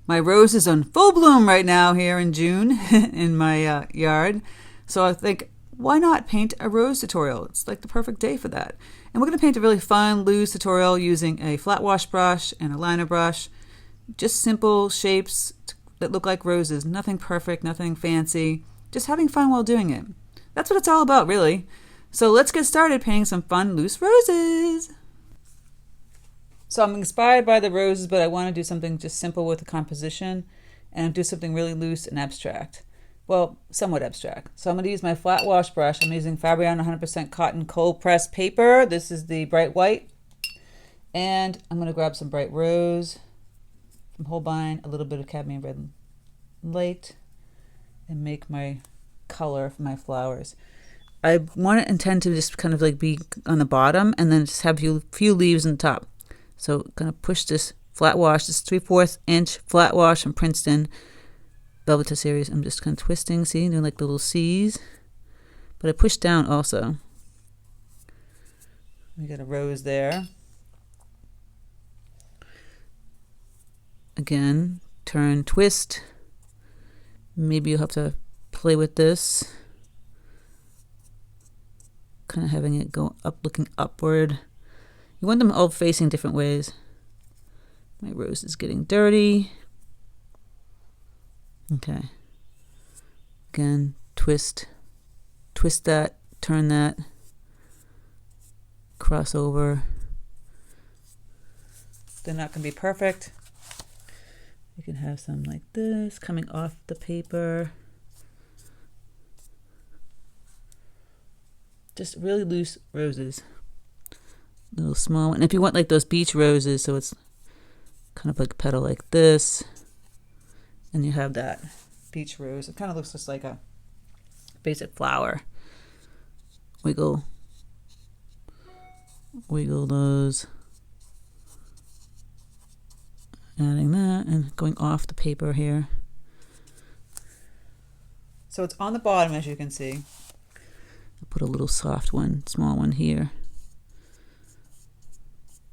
My rose is on full bloom right now here in June in my yard. So I think, why not paint a rose tutorial? It's like the perfect day for that. And we're going to paint a really fun, loose tutorial using a flat wash brush and a liner brush. Just simple shapes that look like roses. Nothing perfect, nothing fancy. Just having fun while doing it. That's what it's all about, really. So let's get started painting some fun, loose roses. So I'm inspired by the roses, but I want to do something just simple with the composition and do something really loose and abstract. Well, somewhat abstract. So I'm going to use my flat wash brush. I'm using Fabriano 100% cotton cold pressed paper. This is the bright white. And I'm going to grab some bright rose from holbein, a little bit of cadmium red light, and make my color for my flowers. I want to intend to just kind of like be on the bottom and then just have a few leaves on the top. So I'm going to push this flat wash, this 3/4 inch flat wash from Princeton Velveeta series. I'm just kind of twisting, see, doing like the little C's. But I push down also. We got a rose there. Again, turn, twist. Maybe you'll have to play with this. Kind of having it go up, looking upward. You want them all facing different ways. My rose is getting dirty. Okay. Again, twist that, turn that, cross over. They're not going to be perfect. You can have some like this coming off the paper. Just really loose roses. Little small one. If you want like those beach roses, so it's kind of like a petal like this, and you have that beach rose. It kind of looks just like a basic flower. Wiggle those, adding that and going off the paper here. So it's on the bottom, as you can see. I'll put a little soft one, small one here.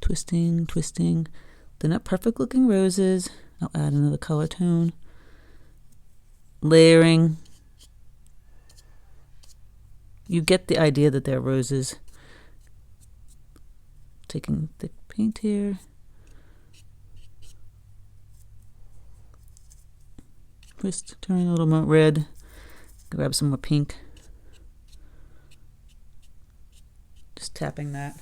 Twisting. They're not perfect looking roses. I'll add another color tone. Layering. You get the idea that they're roses. Taking thick paint here. Twist, turn a little more red. Grab some more pink. Just tapping that.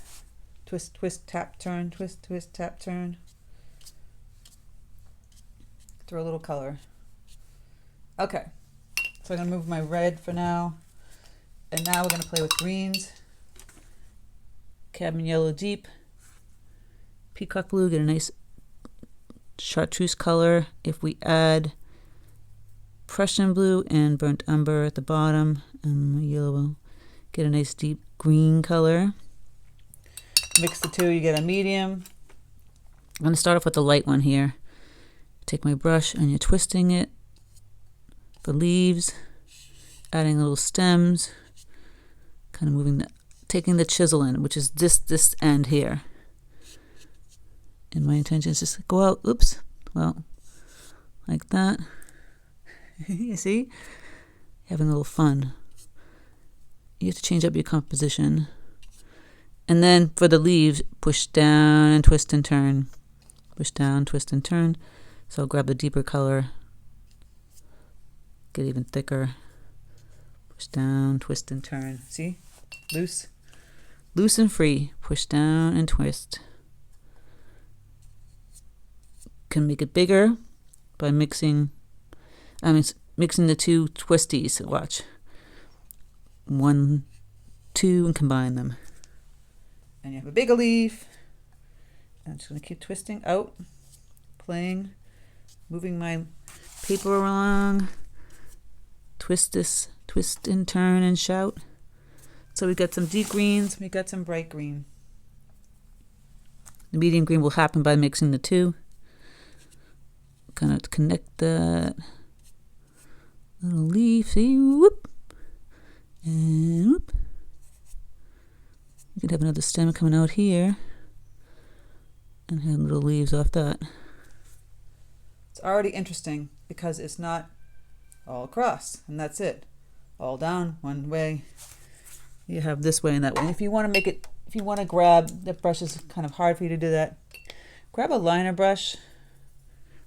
Twist, tap, turn, twist, tap, turn. Throw a little color. Okay, so I'm going to move my red for now. And now we're going to play with greens. Cadmium yellow deep. Peacock blue, get a nice chartreuse color. If we add Prussian blue and burnt umber at the bottom, and the yellow will get a nice deep green color. Mix the two, you get a medium. I'm going to start off with the light one here. Take my brush and you're twisting it. The leaves, adding little stems, kind of moving taking the chisel in, which is this end here. And my intention is just to go out, like that. You see? Having a little fun. You have to change up your composition. And then for the leaves, push down and twist and turn. Push down, twist and turn. So I'll grab the deeper color. Get even thicker. Push down, twist and turn. See? Loose. Loose and free. Push down and twist. Can make it bigger by mixing the two twisties. Watch. 1, 2, and combine them. And you have a bigger leaf. And I'm just going to keep twisting out, playing, moving my paper along. Twist and turn and shout. So we got some deep greens, we got some bright green. The medium green will happen by mixing the two. Kind of connect that little leaf, see, whoop, and whoop. You could have another stem coming out here and have little leaves off that. It's already interesting because it's not all across, and that's it. All down one way. You have this way and that way. And if you want to make it, if you want to grab, that brush is kind of hard for you to do that. Grab a liner brush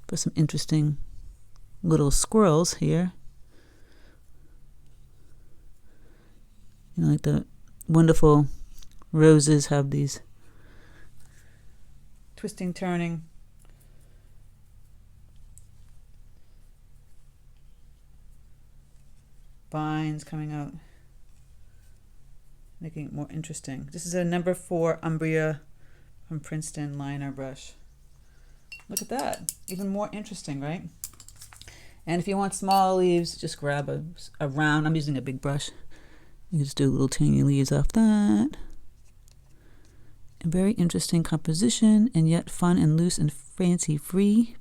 for some interesting little squirrels here. You know, like the wonderful roses have these twisting, turning. Vines coming out, making it more interesting. This is a number 4 Umbria from Princeton liner brush. Look at that, even more interesting, right? And if you want small leaves, just grab a round, I'm using a big brush. You just do little tiny leaves off that. A very interesting composition, and yet fun and loose and fancy free.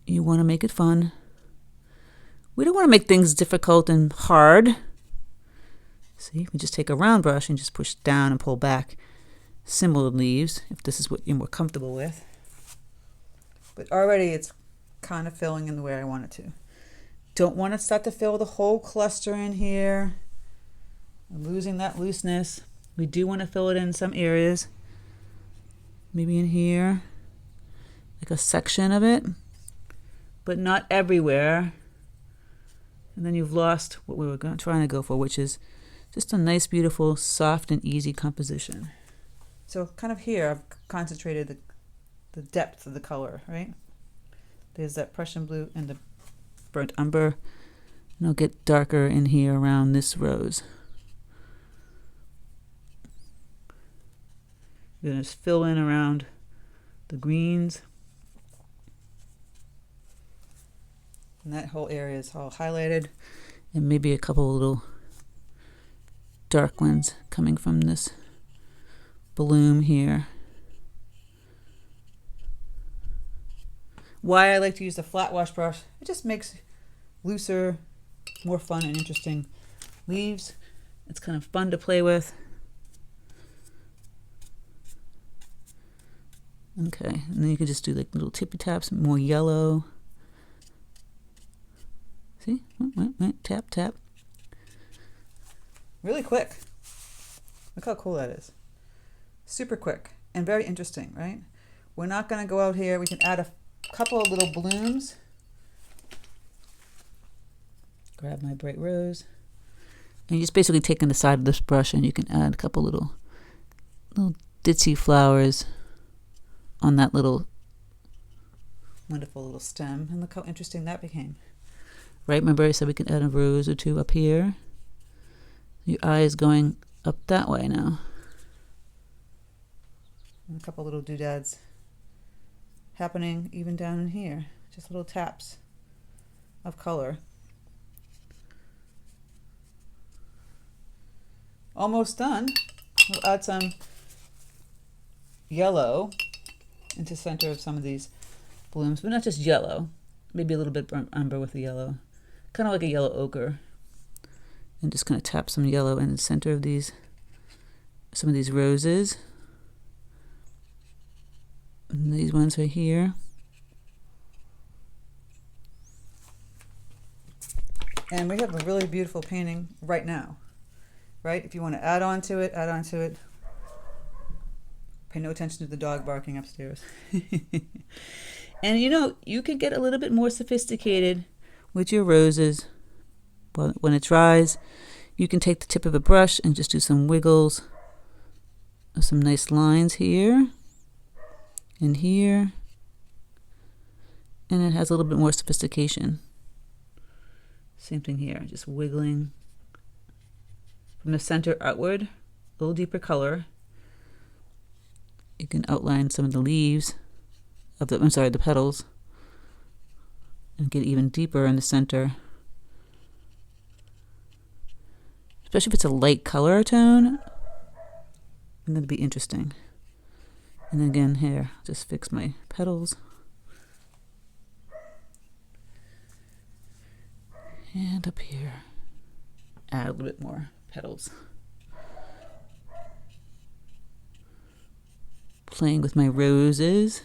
You want to make it fun. We don't want to make things difficult and hard. See, we just take a round brush and just push down and pull back similar leaves, if this is what you're more comfortable with. But already it's kind of filling in the way I want it to. Don't want to start to fill the whole cluster in here. I'm losing that looseness. We do want to fill it in some areas. Maybe in here, like a section of it, but not everywhere. And then you've lost what we were trying to go for, which is just a nice, beautiful, soft and easy composition. So kind of here, I've concentrated the depth of the color, right? There's that Prussian blue and the burnt umber. And I'll get darker in here around this rose. You're going to fill in around the greens. And that whole area is all highlighted, and maybe a couple little dark ones coming from this bloom here. Why I like to use the flat wash brush, it just makes looser, more fun and interesting leaves. It's kind of fun to play with. Okay, and then you can just do like little tippy taps, more yellow. See? Tap, tap. Really quick. Look how cool that is. Super quick and very interesting, right? We're not going to go out here. We can add a couple of little blooms. Grab my bright rose. And you're just basically taking the side of this brush and you can add a couple little ditzy flowers on that little wonderful little stem. And look how interesting that became. Right, remember I said we could add a rose or two up here. Your eye is going up that way now. And a couple little doodads happening even down in here. Just little taps of color. Almost done. We'll add some yellow into the center of some of these blooms, but not just yellow. Maybe a little bit burnt umber with the yellow. Kind of like a yellow ochre. And just kind of tap some yellow in the center of these, some of these roses. And these ones right here. And we have a really beautiful painting right now, right? If you want to add on to it, add on to it. Pay no attention to the dog barking upstairs. And you know, you could get a little bit more sophisticated with your roses. Well, when it dries, you can take the tip of a brush and just do some wiggles of some nice lines here and here. And it has a little bit more sophistication. Same thing here, just wiggling from the center outward, a little deeper color. You can outline some of the leaves of the petals and get even deeper in the center. Especially if it's a light color tone, and that'd be interesting. And then again here, just fix my petals. And up here, add a little bit more petals. Playing with my roses.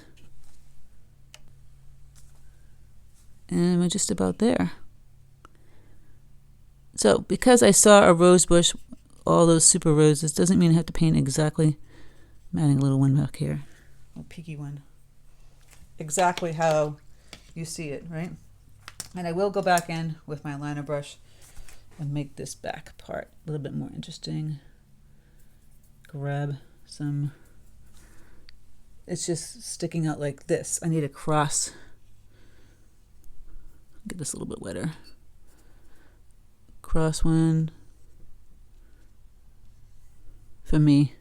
And we're just about there. So because I saw a rose bush, all those super roses, doesn't mean I have to paint exactly. I'm adding a little one back here. A peaky one. Exactly how you see it, right? And I will go back in with my liner brush and make this back part a little bit more interesting. Grab some, it's just sticking out like this. I need a cross. Get this a little bit wetter. Cross one for me.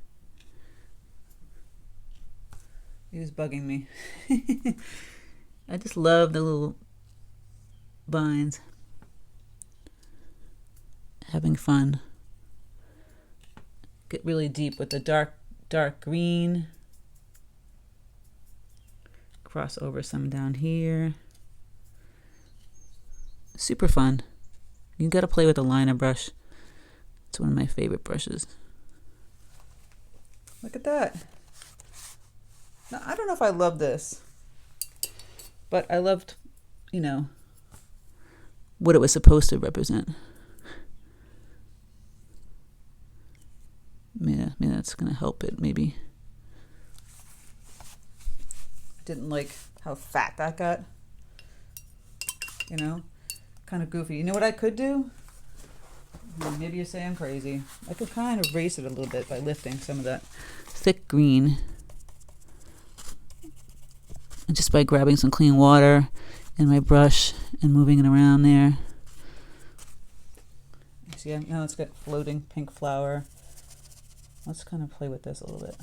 He was bugging me. I just love the little vines. Having fun. Get really deep with the dark green. Cross over some down here. Super fun. You gotta play with a liner brush. It's one of my favorite brushes. Look at that. Now, I don't know if I love this, but I loved, you know, what it was supposed to represent. Yeah, maybe that's gonna help it, maybe. I didn't like how fat that got. You know, kind of goofy. You know what I could do? Maybe you say I'm crazy. I could kind of erase it a little bit by lifting some of that thick green. And just by grabbing some clean water and my brush and moving it around there. See, now it's got floating pink flower. Let's kind of play with this a little bit.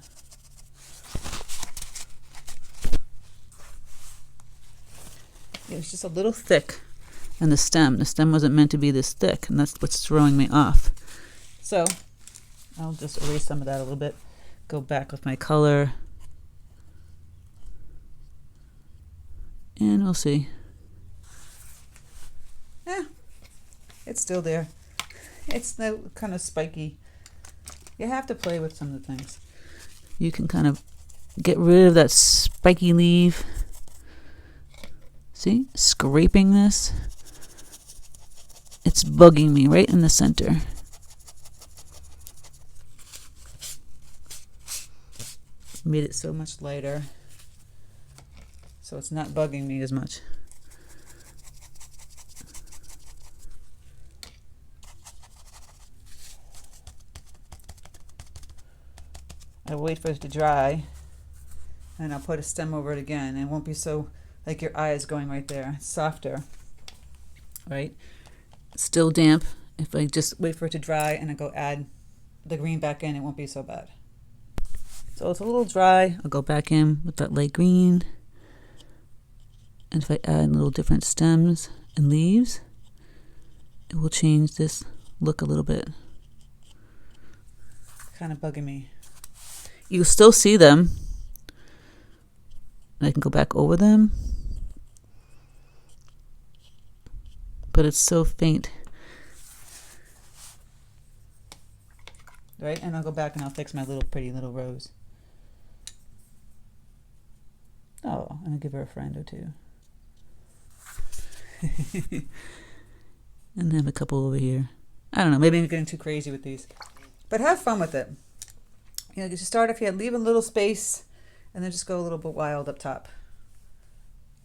It was just a little thick. And the stem wasn't meant to be this thick, and that's what's throwing me off. So I'll just erase some of that a little bit. Go back with my color. And we'll see. Yeah, it's still there. It's no kind of spiky. You have to play with some of the things. You can kind of get rid of that spiky leaf. See, scraping this. It's bugging me right in the center. Made it so much lighter, so it's not bugging me as much. I'll wait for it to dry, and I'll put a stem over it again, and it won't be so like your eye is going right there. It's softer, right? Still damp. If I just wait for it to dry and I go add the green back in, it won't be so bad. So it's a little dry. I'll go back in with that light green. And if I add little different stems and leaves, it will change this look a little bit. Kind of bugging me. You still see them. I can go back over them. But it's so faint. Right? And I'll go back and I'll fix my little pretty little rose. Oh, and I'll give her a friend or two. And have a couple over here. I don't know, maybe I'm getting too crazy with these. But have fun with it. You know, just start off here, leave a little space, and then just go a little bit wild up top.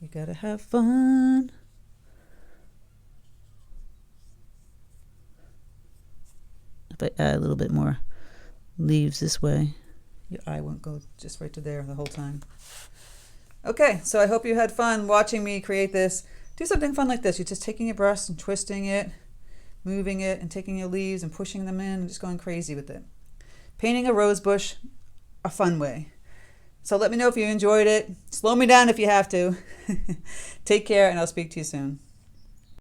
You gotta have fun. If I add a little bit more leaves this way, your eye won't go just right to there the whole time. Okay, so I hope you had fun watching me create this. Do something fun like this. You're just taking your brush and twisting it, moving it, and taking your leaves and pushing them in and just going crazy with it. Painting a rose bush a fun way. So let me know if you enjoyed it. Slow me down if you have to. Take care, and I'll speak to you soon.